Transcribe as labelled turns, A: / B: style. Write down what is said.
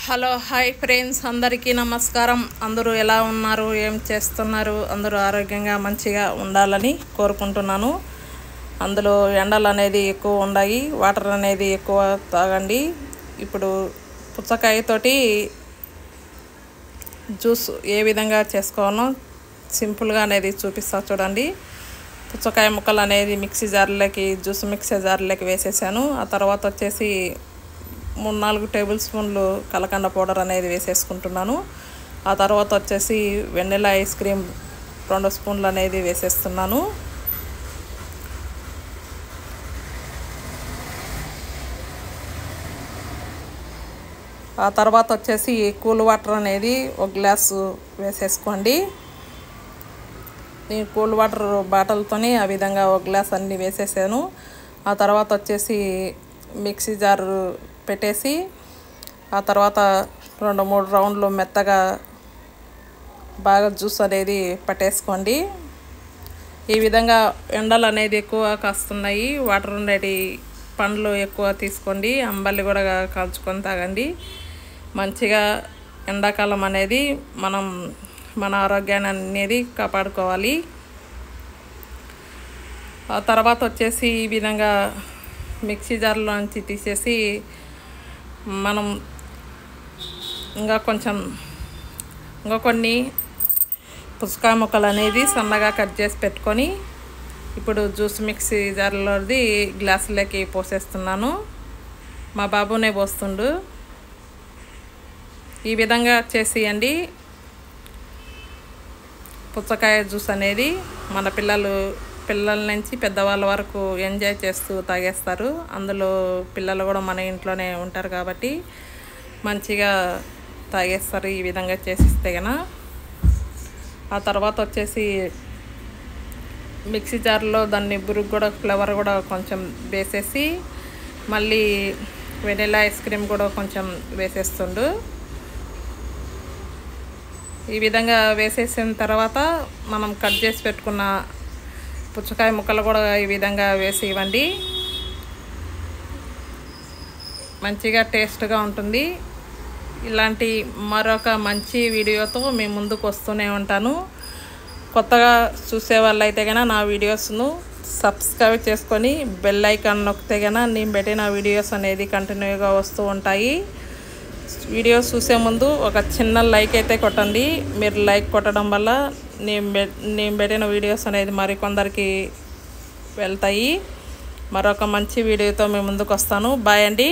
A: Hello hi friends, అందరికీ నమస్కారం. అందరూ ఎలా ఉన్నారు, ఏం చేస్తున్నారు? అందరూ ఆరోగ్యంగా మంచిగా ఉండాలని కోరుకుంటున్నాను. అందులో ఎండలు అనేది ఎక్కువ ఉన్నాయి, వాటర్ అనేది ఎక్కువ తాగండి. ఇప్పుడు పుచ్చకాయతోటి జ్యూస్ ఏ విధంగా చేసుకోవాలో సింపుల్గా అనేది చూపిస్తా చూడండి. పుచ్చకాయ ముక్కలు అనేది మిక్సీ జార్లోకి, జ్యూస్ మిక్సీ జార్లోకి వేసేసాను. ఆ తర్వాత వచ్చేసి 3-4 టేబుల్ స్పూన్లు కలకండ పౌడర్ అనేది వేసేసుకుంటున్నాను. ఆ తర్వాత వచ్చేసి వెనిలా ఐస్ క్రీమ్ 2 స్పూన్లు అనేది వేసేస్తున్నాను. ఆ తర్వాత వచ్చేసి కూల్ వాటర్ అనేది 1 గ్లాసు వేసేసుకోండి. నేను కూల్ వాటర్ బాటిల్తోని ఆ విధంగా 1 గ్లాస్ అన్నీ వేసేసాను. ఆ తర్వాత వచ్చేసి మిక్సీ జార్ పెట్టేసి ఆ తర్వాత 2-3 రౌండ్లు మెత్తగా బాగా జ్యూస్ అనేది పట్టేసుకోండి. ఈ విధంగా ఎండలు అనేది ఎక్కువ కాస్తున్నాయి, వాటర్ అనేది పండ్లు ఎక్కువ తీసుకోండి, అంబలి కూడా కాల్చుకొని తాగండి. మంచిగా ఎండాకాలం అనేది మనం మన ఆరోగ్యాన్ని అనేది కాపాడుకోవాలి. ఆ తర్వాత వచ్చేసి ఈ విధంగా మిక్సీ జార్లోంచి తీసేసి మనం ఇంకా కొన్ని పుచ్చకాయ ముక్కలు అనేది సన్నగా కట్ చేసి పెట్టుకొని ఇప్పుడు జ్యూస్ మిక్సీ జార్లోది గ్లాసులోకి పోసేస్తున్నాను. మా బాబునే పోస్తుండు. ఈ విధంగా చేసేయండి. పుచ్చకాయ జ్యూస్ అనేది మన పిల్లల నుంచి పెద్దవాళ్ళ వరకు ఎంజాయ్ చేస్తూ తాగేస్తారు. అందులో పిల్లలు కూడా మన ఇంట్లోనే ఉంటారు కాబట్టి మంచిగా తాగేస్తారు ఈ విధంగా చేసిస్తే గన. ఆ తర్వాత వచ్చేసి మిక్సీ జార్లో దాన్ని బురుగు కూడా ఫ్లేవర్ కూడా కొంచెం వేసేసి మళ్ళీ వెనిలా ఐస్ క్రీమ్ కూడా కొంచెం వేసేస్తుండు. ఈ విధంగా వేసేసిన తర్వాత మనం కట్ చేసి పెట్టుకున్న పుచ్చకాయ ముక్కలు కూడా ఈ విధంగా వేసి ఇవ్వండి. మంచిగా టేస్ట్గా ఉంటుంది. ఇలాంటి మరొక మంచి వీడియోతో మేము ముందుకు వస్తూనే ఉంటాను. కొత్తగా చూసే వాళ్ళైతే కనుక నా వీడియోస్ను సబ్స్క్రైబ్ చేసుకొని బెల్ ఐకాన్ నొక్కితే కనుక నేను పెట్టిన వీడియోస్ అనేది కంటిన్యూగా వస్తూ ఉంటాయి. వీడియోస్ చూసే ముందు ఒక చిన్న లైక్ అయితే కొట్టండి. మీరు లైక్ కొట్టడం వల్ల నేను పెట్టిన వీడియోస్ అనేది మరికొందరికి వెళ్తాయి. మరొక మంచి వీడియోతో మేము ముందుకు వస్తాను. బాయ్ అండి.